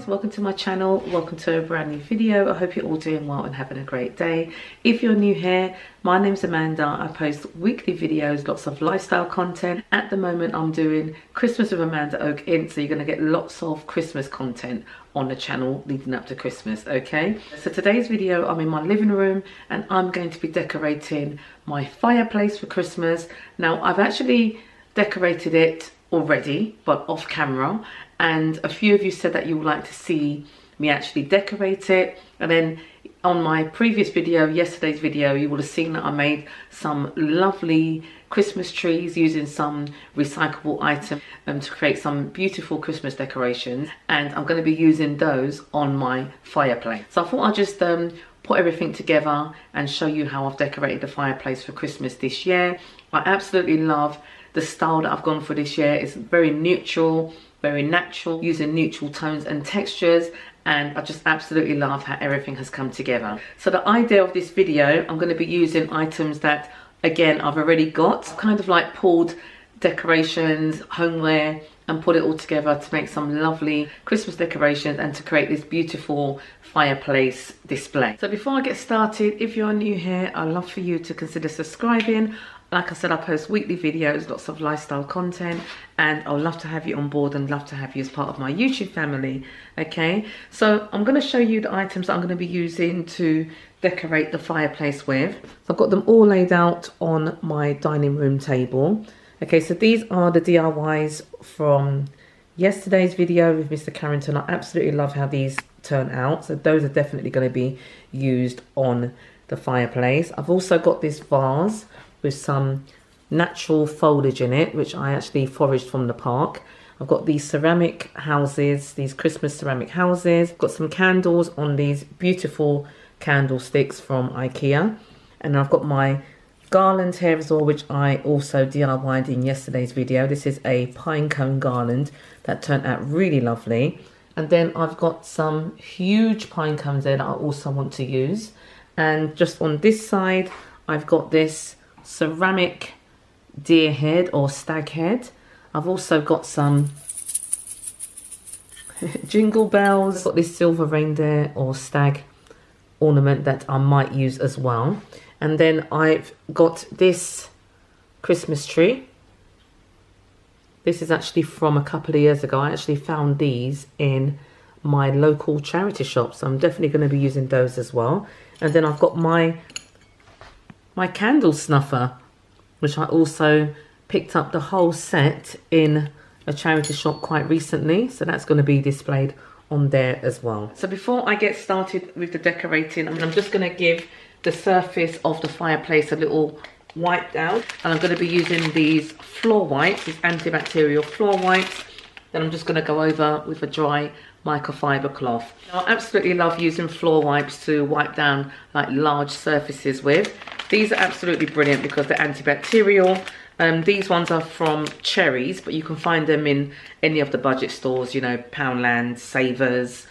guys, welcome to my channel. Welcome to a brand new video. I hope you're all doing well and having a great day. If you're new here, my name's Amanda. I post weekly videos, lots of lifestyle content. At the moment I'm doing Christmas with Amanda Oak Ince, so you're going to get lots of Christmas content on the channel leading up to Christmas. Okay, so today's video, I'm in my living room and I'm going to be decorating my fireplace for Christmas. Now I've actually decorated it already, but off camera, and a few of you said that you would like to see me actually decorate it. And then on my previous video, yesterday's video, you would have seen that I made some lovely Christmas trees using some recyclable items to create some beautiful Christmas decorations, and I'm going to be using those on my fireplace. So I thought I'd just put everything together and show you how I've decorated the fireplace for Christmas this year. I absolutely love the style that I've gone for this year. It's very neutral, very natural, using neutral tones and textures, and I just absolutely love how everything has come together. So the idea of this video, I'm going to be using items that, again, I've already got, kind of like pulled decorations, homeware, and put it all together to make some lovely Christmas decorations and to create this beautiful fireplace display. So before I get started, if you're new here, I'd love for you to consider subscribing. Like I said, I post weekly videos, lots of lifestyle content, and I'd love to have you on board and love to have you as part of my YouTube family. Okay, so I'm going to show you the items that I'm going to be using to decorate the fireplace with. So I've got them all laid out on my dining room table. Okay, so these are the DIYs from yesterday's video with Mr. Carrington. I absolutely love how these turn out. So those are definitely going to be used on the fireplace. I've also got this vase with some natural foliage in it, which I actually foraged from the park. I've got these ceramic houses, these Christmas ceramic houses. I've got some candles on these beautiful candlesticks from IKEA. And I've got my garland here as well, which I also DIY'd in yesterday's video. This is a pine cone garland that turned out really lovely. And then I've got some huge pine cones there that I also want to use. And just on this side, I've got this ceramic deer head or stag head. I've also got some jingle bells. I've got this silver reindeer or stag ornament that I might use as well. And then I've got this Christmas tree. This is actually from a couple of years ago. I actually found these in my local charity shop, so I'm definitely going to be using those as well. And then I've got my candle snuffer, which I also picked up the whole set in a charity shop quite recently, so that's going to be displayed on there as well. So before I get started with the decorating, I'm just going to give the surface of the fireplace a little wipe down, and I'm going to be using these floor wipes, these antibacterial floor wipes. Then I'm just going to go over with a dry microfiber cloth. Now, I absolutely love using floor wipes to wipe down like large surfaces with. These are absolutely brilliant because they're antibacterial. These ones are from CHERRYZ, but you can find them in any of the budget stores, you know, Poundland, Savers,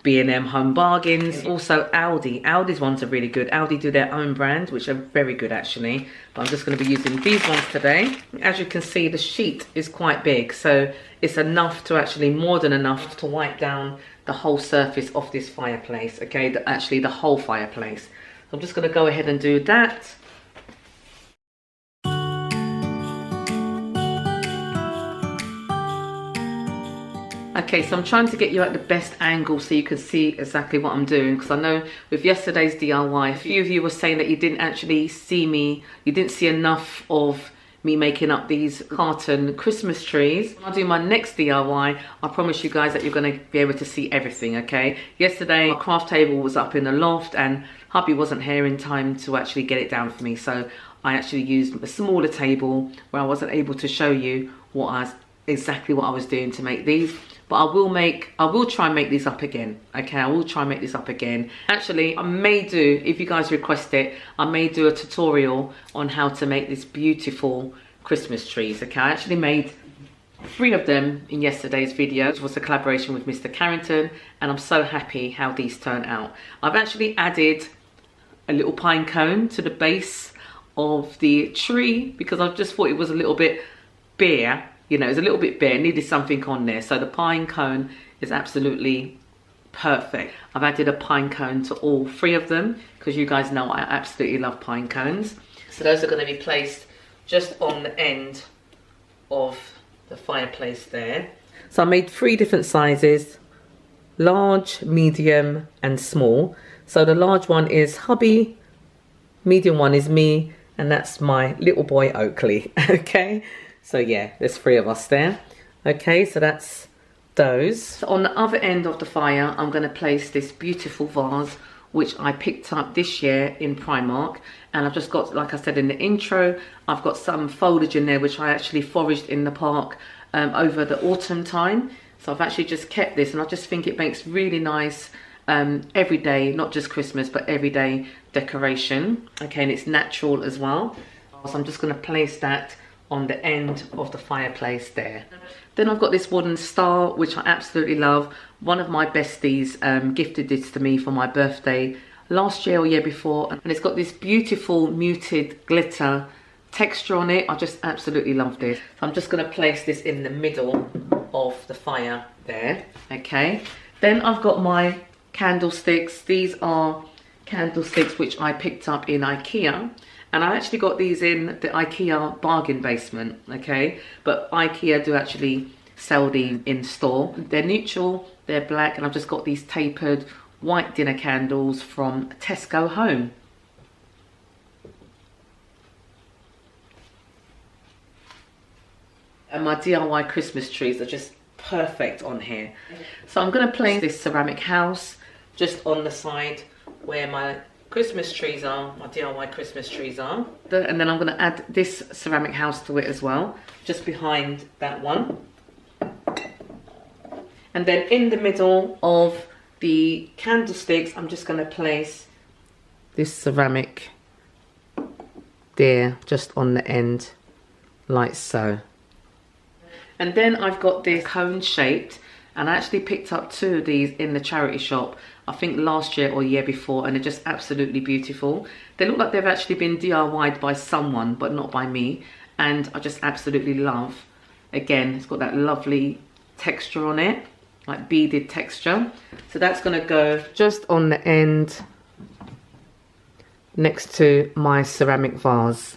B&M Home Bargains, also Aldi. Aldi's ones are really good. Aldi do their own brand, which are very good actually. But I'm just going to be using these ones today. As you can see, the sheet is quite big, so it's enough to actually, more than enough to wipe down the whole surface of this fireplace. Okay, actually the whole fireplace. So I'm just going to go ahead and do that. Okay, so I'm trying to get you at the best angle so you can see exactly what I'm doing, because I know with yesterday's DIY, a few of you were saying that you didn't actually see me, you didn't see enough of me making up these carton Christmas trees. When I do my next DIY, I promise you guys that you're going to be able to see everything, okay? Yesterday, my craft table was up in the loft and hubby wasn't here in time to actually get it down for me, so I actually used a smaller table where I wasn't able to show you exactly what I was doing to make these. But I will try and make these up again. Okay, I will try and make this up again. Actually, I may do, if you guys request it, I may do a tutorial on how to make this beautiful Christmas trees. Okay, I actually made 3 of them in yesterday's video, which was a collaboration with Mr. Carrington, and I'm so happy how these turn out. I've actually added a little pine cone to the base of the tree because I just thought it was a little bit bare. You know, it's a little bit bare, needed something on there. So the pine cone is absolutely perfect. I've added a pine cone to all 3 of them because you guys know I absolutely love pine cones. So those are going to be placed just on the end of the fireplace there. So I made 3 different sizes: large, medium and small. So the large one is hubby, medium one is me, and that's my little boy Oakley. Okay, so yeah, there's 3 of us there. Okay, so that's those. So on the other end of the fire, I'm going to place this beautiful vase which I picked up this year in Primark, and I've just got, like I said in the intro, I've got some foliage in there which I actually foraged in the park over the autumn time. So I've actually just kept this, and I just think it makes really nice everyday, not just Christmas, but everyday decoration. Okay, and it's natural as well. So I'm just going to place that on the end of the fireplace there. Then I've got this wooden star which I absolutely love. One of my besties gifted this to me for my birthday last year or year before, and it's got this beautiful muted glitter texture on it. I just absolutely love this. So I'm just going to place this in the middle of the fire there. Okay, then I've got my candlesticks. These are candlesticks which I picked up in IKEA, and I actually got these in the IKEA bargain basement. Okay, but IKEA do actually sell these in store. They're neutral, they're black, and I've just got these tapered white dinner candles from Tesco Home. And my DIY Christmas trees are just perfect on here. So I'm going to place this ceramic house just on the side where my Christmas trees are, my DIY Christmas trees are. And then I'm going to add this ceramic house to it as well, just behind that one. And then in the middle of the candlesticks, I'm just going to place this ceramic there, just on the end, like so. And then I've got this cone shaped, and I actually picked up 2 of these in the charity shop, I think last year or year before, and they're just absolutely beautiful. They look like they've actually been DIY'd by someone, but not by me, and I just absolutely love. Again, it's got that lovely texture on it, like beaded texture. So that's going to go just on the end next to my ceramic vase.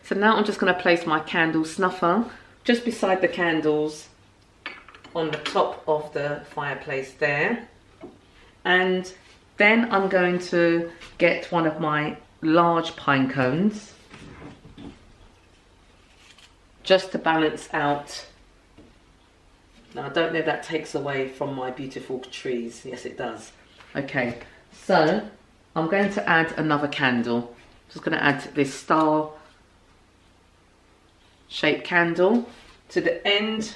So now I'm just going to place my candle snuffer just beside the candles on the top of the fireplace there. And then I'm going to get one of my large pine cones just to balance out. Now I don't know if that takes away from my beautiful trees. Yes, it does. Okay, so I'm going to add another candle. I'm just going to add this star shaped candle to the end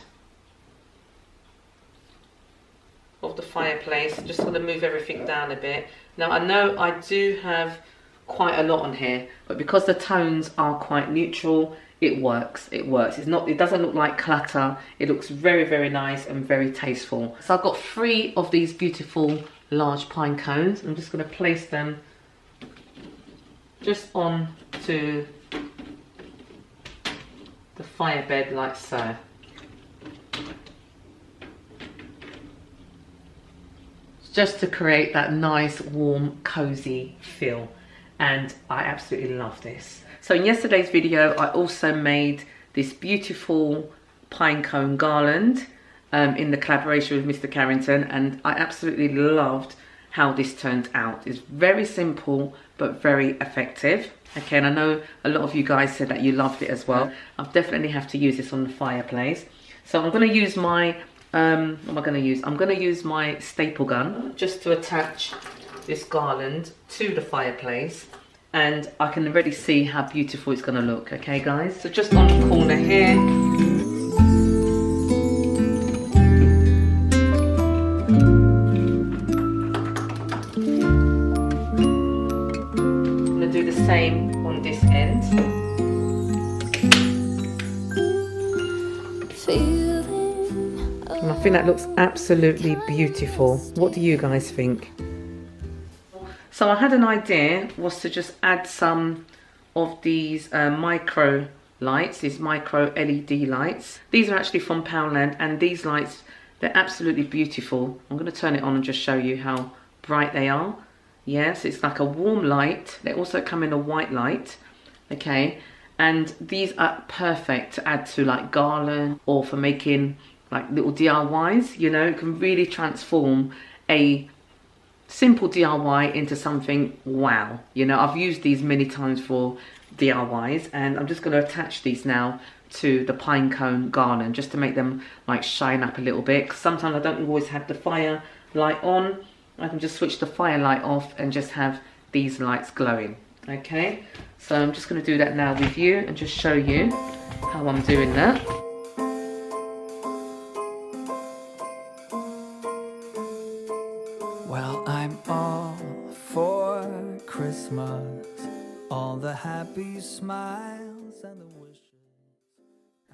of the fireplace. Just going to move everything down a bit. Now I know I do have quite a lot on here, but because the tones are quite neutral, it works. It works. It's not, it doesn't look like clutter. It looks very, very nice and very tasteful. So I've got 3 of these beautiful large pine cones. I'm just going to place them just on to the fire bed like so. Just to create that nice, warm, cozy feel. And I absolutely love this. So in yesterday's video, I also made this beautiful pine cone garland in the collaboration with Mr. Carrington, and I absolutely loved how this turned out. It's very simple, but very effective. Okay, and I know a lot of you guys said that you loved it as well. I'll definitely have to use this on the fireplace. So I'm going to use my, what am I going to use? I'm going to use my staple gun just to attach this garland to the fireplace, and I can already see how beautiful it's going to look. Okay guys, so just on the corner here, I'm going to do the same on this end. And I think that looks absolutely beautiful. What do you guys think? So I had an idea, was to just add some of these micro lights, these micro LED lights. These are actually from Poundland, and these lights, they're absolutely beautiful. I'm going to turn it on and just show you how bright they are. Yes, it's like a warm light. They also come in a white light, okay? And these are perfect to add to like garland or for making like little DIYs, you know. It can really transform a simple DIY into something wow. You know, I've used these many times for DIYs, and I'm just going to attach these now to the pine cone garland just to make them like shine up a little bit. 'Cause sometimes I don't always have the fire light on. I can just switch the fire light off and just have these lights glowing. Okay, so I'm just going to do that now with you and just show you how I'm doing that. Well, I'm all for Christmas, all the happy smiles and the wishes.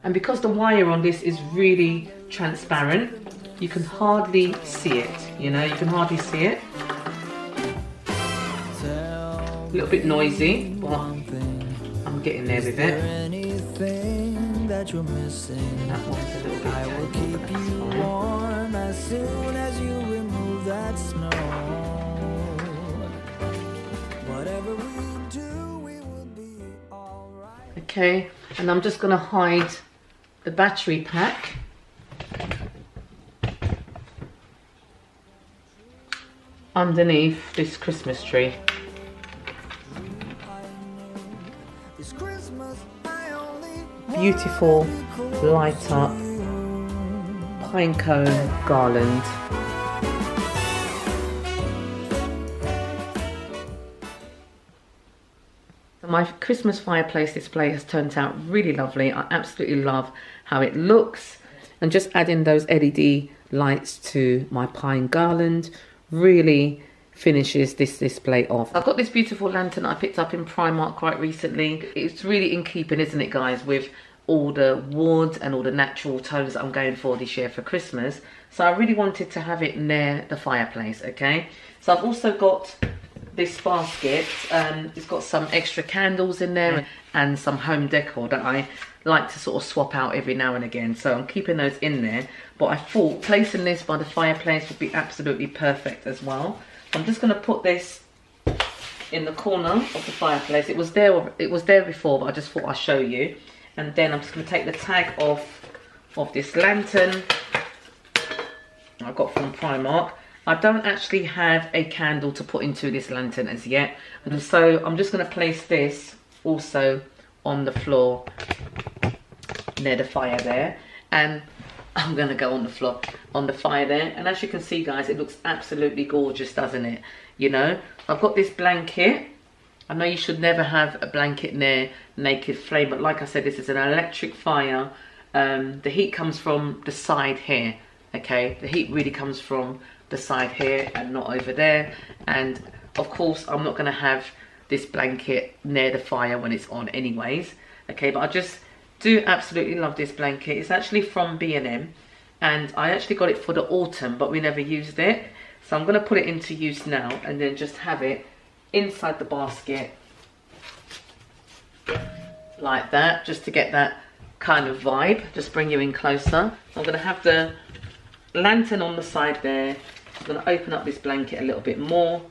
And because the wire on this is really transparent, you can hardly see it, you know, you can hardly see it. A little bit noisy, but I'm getting there with it. Anything that you're missing, That one's a little bit I will keep you warm as soon as you remove that snow. Whatever we do, we will be alright. Okay, and I'm just going to hide the battery pack. Underneath this Christmas tree. Beautiful light up pine cone garland. My Christmas fireplace display has turned out really lovely. I absolutely love how it looks, and just adding those LED lights to my pine garland really finishes this display off. I've got this beautiful lantern I picked up in Primark quite recently. It's really in keeping, isn't it, guys, with all the wood and all the natural tones that I'm going for this year for Christmas. So I really wanted to have it near the fireplace, okay? So I've also got this basket. It's got some extra candles in there and some home decor that I like to sort of swap out every now and again. So I'm keeping those in there. But I thought placing this by the fireplace would be absolutely perfect as well. I'm just going to put this in the corner of the fireplace. It was there before, but I just thought I'd show you. And then I'm just going to take the tag off of this lantern I got from Primark. I don't actually have a candle to put into this lantern as yet, and so I'm just going to place this also on the floor near the fire there, and I'm going to go on the floor on the fire there. And as you can see, guys, it looks absolutely gorgeous, doesn't it? You know, I've got this blanket. I know you should never have a blanket near naked flame, but like I said, this is an electric fire. The heat comes from the side here, okay? The heat really comes from the side here and not over there. And of course, I'm not going to have this blanket near the fire when it's on anyways, okay? But I just do absolutely love this blanket. It's actually from B&M, and I actually got it for the autumn, but we never used it. So I'm going to put it into use now and then just have it inside the basket like that, just to get that kind of vibe. Just bring you in closer. I'm going to have the lantern on the side there. I'm going to open up this blanket a little bit more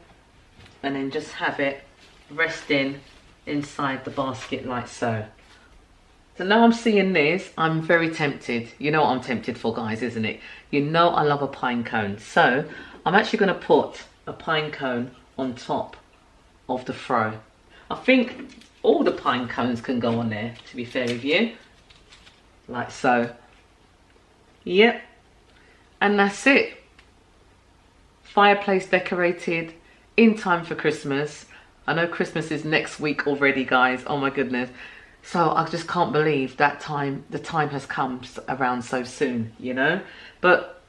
and then just have it resting inside the basket like so. So now I'm seeing this, I'm very tempted. You know what I'm tempted for, guys, isn't it? You know I love a pine cone. So I'm actually going to put a pine cone on top of the throw. I think all the pine cones can go on there, to be fair with you. Like so. Yep. And that's it. Fireplace decorated in time for Christmas. I know Christmas is next week already, guys. Oh my goodness. So I just can't believe that the time has come around so soon, you know. But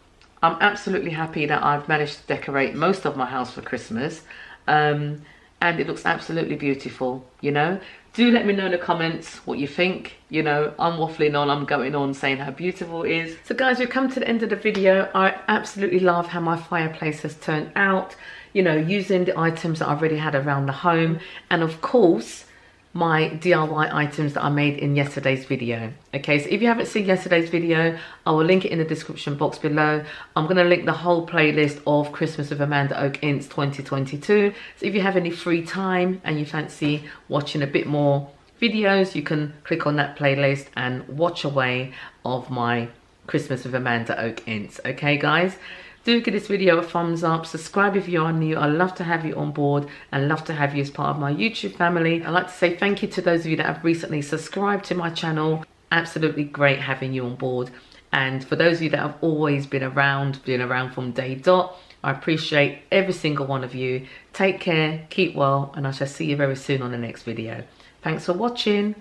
I'm absolutely happy that I've managed to decorate most of my house for Christmas. And it looks absolutely beautiful, you know. Do let me know in the comments what you think. You know, I'm waffling on, I'm going on saying how beautiful it is. So guys, we've come to the end of the video. I absolutely love how my fireplace has turned out, you know, using the items that I've already had around the home. And of course, my DIY items that I made in yesterday's video. Okay, so if you haven't seen yesterday's video, I will link it in the description box below. I'm going to link the whole playlist of Christmas with Amanda Oak Ince 2022. So if you have any free time and you fancy watching a bit more videos, you can click on that playlist and watch away of my Christmas with Amanda Oak Ince. Okay guys, do give this video a thumbs up, subscribe if you are new. I love to have you on board and love to have you as part of my YouTube family. I'd like to say thank you to those of you that have recently subscribed to my channel. Absolutely great having you on board. And for those of you that have always been around from day dot, I appreciate every single one of you. Take care, keep well, and I shall see you very soon on the next video. Thanks for watching.